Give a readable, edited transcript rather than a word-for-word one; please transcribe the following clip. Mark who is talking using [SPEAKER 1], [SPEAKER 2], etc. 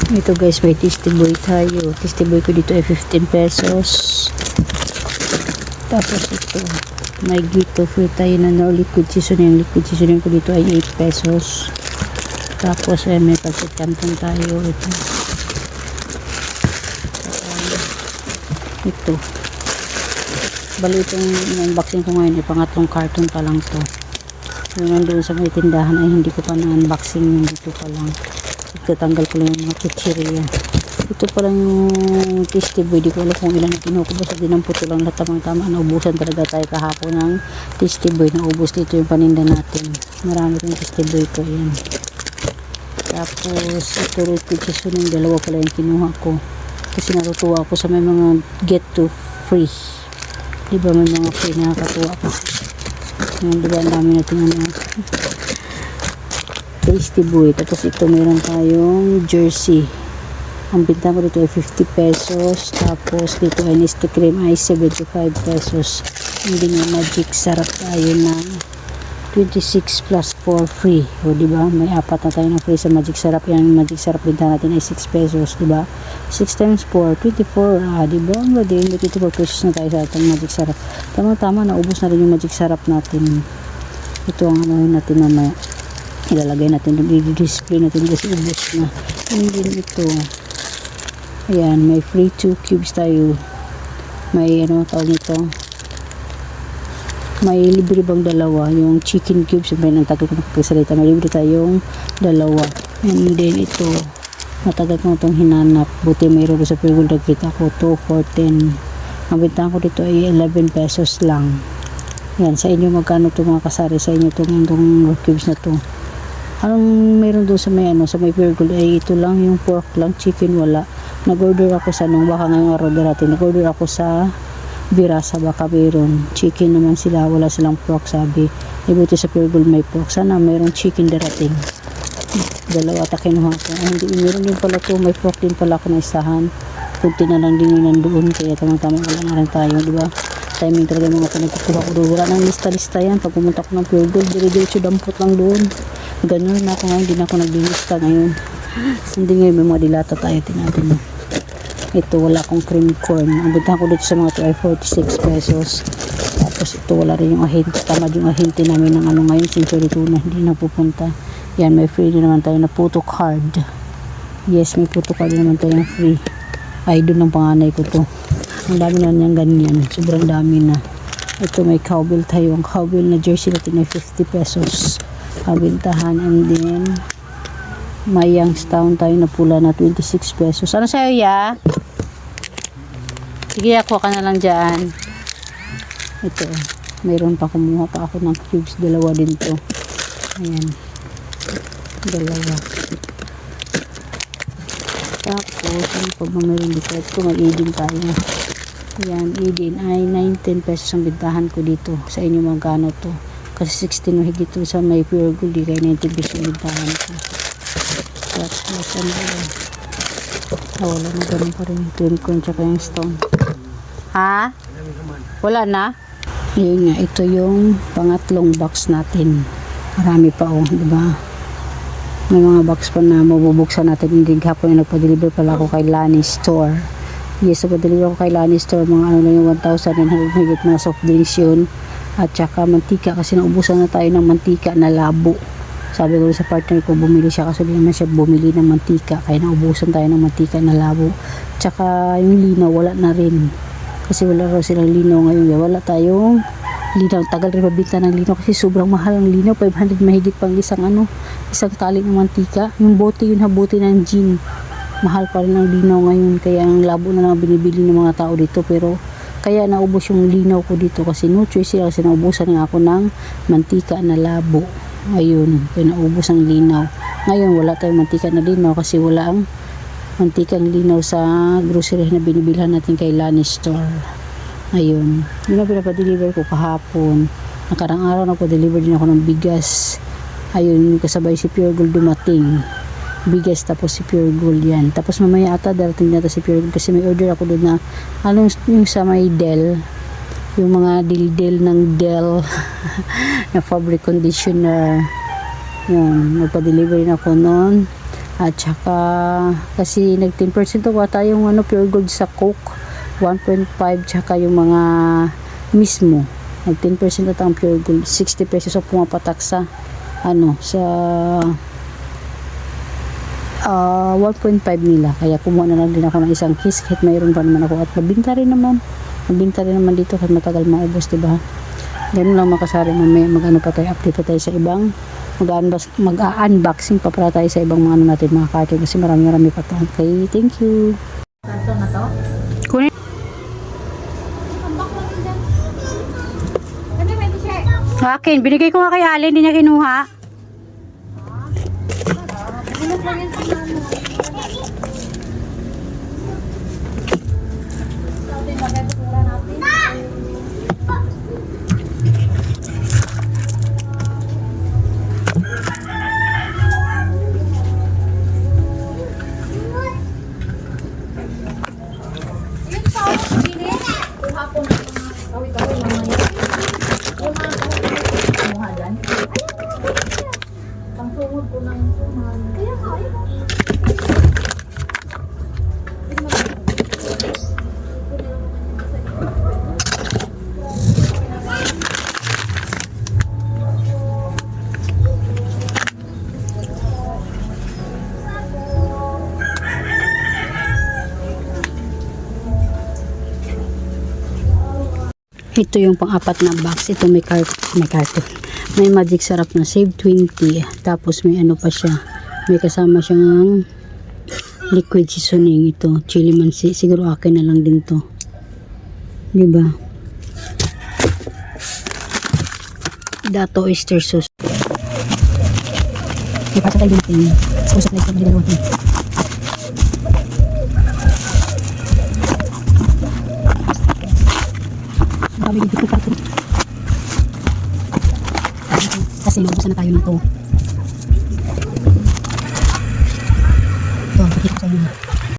[SPEAKER 1] Ito guys, may tasty boy tayo. Tasty boy ko dito ay 15 pesos. Tapos ito, may Gito free tayo na no liquid seasoning. Liquid seasoning ko dito ay 8 pesos. Tapos may pancit canton tayo. Ito. Bali itong unboxing ko ngayon ay pangatlong carton pa lang to. Yung nandun sa may tindahan ay hindi ko pa na-unboxing, yung dito pa lang. Tatanggal ko lang yung mga chichirya. Ito pa lang yung tasty boy. Di ko alam kung ilan na kinuha ko. Basta dinamputo lang lahat tamang-tama. Naubusan talaga tayo kahapon ng tasty boy. Naubos dito yung paninda natin. Marami yung tasty boy ko. Yan. Tapos ito liquid seasoning. Dalawa pala yung kinuha ko. Kasi natutuwa ako sa may mga get to free. Diba may mga free na nakatuwa ko. Yung diba ang dami natin tasty boy. Tapos ito meron tayong jersey. Ang binta ko dito ay 50 pesos. Tapos dito ay Nestle cream ay 75 pesos. Hindi nga magic sarap tayo na 26 plus 4 free. O diba may apat na tayo na free sa magic sarap. Yung magic sarap binta natin ay 6 pesos. Diba 6 times 4 24. Diba ang ganda yung 24 pesos na tayo sa atong magic sarap. Tama-tama naubos na rin yung magic sarap natin. Ito ang ano natin mamaya. Ilalagay natin doon, i-display natin kasi ubos na. And then ito, ayan, may free 2 cubes tayo. May ano tawag nito, may libre bang dalawa, yung chicken cubes, may nagtagal ko nakapagsalita, may libre tayong dalawa. And then ito, matagal ko na itong hinanap, buti mayroon ko sa Pure Gold, nagkita ko 2 for 10. Ang bintahan ko dito ay 11 pesos lang. Yan, sa inyo magkano ito mga kasari, sa inyo itong cubes na to. Anong meron doon sa may sa may Pure Gold ay ito lang, yung pork lang, chicken wala. Nag-order ako sa baka ngayong araw darating, nag-order ako sa Birasa, baka meron. Chicken naman sila, wala silang pork sabi. Ibuti sa Pure Gold may pork. Sana mayroong chicken darating. Dalawa ata kinuha ko. Hindi, meron din pala to, may pork din pala ako na isahan. Kunti na lang din yung nandoon, kaya tamang-tamang wala na rin tayo, diba? Timing talaga mga pinagkukuha ko doon. Wala nang lista-lista yan. Pag pumunta ko ng Pure Gold, dire-diretso dampot lang doon. Ganun na ako ngayon, hindi na ako naglilista ngayon. Hindi ngayon, may mga dilata tayo, tinatin. Ito, wala akong cream corn. Ang bintahan ko dito sa mga ito ay 46 pesos. Tapos ito, wala rin yung ahente. Tamad yung ahente namin ng ngayon, century tuna, hindi na pupunta. Yan, may free din naman tayo na photo card. Yes, may photo card naman tayo free. Ay, doon ng panganay ko to. Ang dami na niyang ganyan. Sobrang dami na. Ito, may cowbell tayo. Ang cowbell na jersey natin ay 50 pesos. Kabintahan. And then may Youngstown tayo na pula na 26 pesos. Ano sa'yo, ya? Sige, kuha ka na lang dyan. Ito, mayroon pa, kumuha pa ako ng cubes. Dalawa din to. Ayan. Dalawa. Tapos, ano pa ba mayroon dito? Ito, may idin tayo. Ayan, idin ay 19 pesos ang bintahan ko dito. Sa inyo magkano to? Kasi 16 mahigit to sa may Pure Gold, kaya 19 pesos ang bintahan ko. Tapos, ano ba? Wala na, ganun pa rin. Cream corn tsaka yung stone. Ha? Wala na? Yun nga, ito yung pangatlong box natin. Marami pa diba? May mga box pa na mabubuksan natin. Hindi hapon na nagpa-deliver pala ako kay Lani Store. Yes, nagpa-deliver ako kay Lani Store. Mga ano na yung 1,900 mahigit na soft drinks yun. At saka mantika kasi naubusan na tayo ng mantika na labo. Sabi ko sa partner ko, bumili siya kasi naman siya bumili ng mantika. Kaya naubusan tayo ng mantika na labo. Tsaka yung linaw, wala na rin. Kasi wala raw silang linaw ngayon. Wala tayong linaw. Tagal rin mabinta ng linaw kasi sobrang mahal ang linaw. 500 mahigit pang isang isang tali ng mantika. Yung bote yun, bote ng gin. Mahal pa rin ang linaw ngayon. Kaya ang labo na lang binibili ng mga tao dito. Pero kaya naubos yung linaw ko dito kasi no choice sila kasi naubusan nga ako ng mantika na labo. Ayun, kaya naubos ang linaw. Ngayon wala tayong mantika na linaw kasi wala ang mantikang linaw sa grocery na binibilhan natin kay Lani Store. Ayun, yun na pinapadeliver ko kahapon. Nakarang araw nagpa-deliver din ako ng bigas. Ayun, kasabay si Pure Gold dumating. Bigas tapos si Pure Gold yan. Tapos mamaya ata darating na si Pure Gold kasi may order ako doon na yung sa may Dell. Yung mga dildil ng Dell na fabric conditioner. Yun, magpa-deliver na ako noon. At saka, kasi nag 10% ako tayong ano, pure gold sa Coke. 1.5, tsaka yung mga mismo. Nag 10% ata ang pure gold. 60 pesos ang pumapatak sa, ano, sa 1.5 nila. Kaya kumuha na lang din ako ng isang case kahit mayroon pa naman ako. At mabinta rin naman. Mabinta rin naman dito kahit matagal maubos, diba? Ganun lang makasari. Mamaya mag-ano pa tayo, update pa tayo sa ibang mag-unboxing pa para tayo sa ibang mga ano natin, mga carton, kasi marami pa to. Okay, thank you.
[SPEAKER 2] Karton na to?
[SPEAKER 1] Kunin.
[SPEAKER 2] Ano may t-shirt?
[SPEAKER 1] Akin, binigay ko nga kay Allen, hindi niya kinuha.
[SPEAKER 2] Bulog lang yan sa mano. Sabi, magkakasura natin. Yung tawag sa bilis. Hapon na kawin-kawin mamaya. Yung mga kawin kumuha dyan. Pangsungod ko ng suman. Kaya kaya mo.
[SPEAKER 1] Ito yung pang-apat na box. Ito may carton. May magic sarap na save 20. Tapos may ano pa siya. May kasama siyang liquid seasoning. Ito, chili mansi. Siguro akin na lang din to. Diba? Dato oyster sauce. Ipasa tayo din. Sauce na ito. Dalawa ito. Kasi lubusan na tayo nito. Ito, pakita ko sa inyo.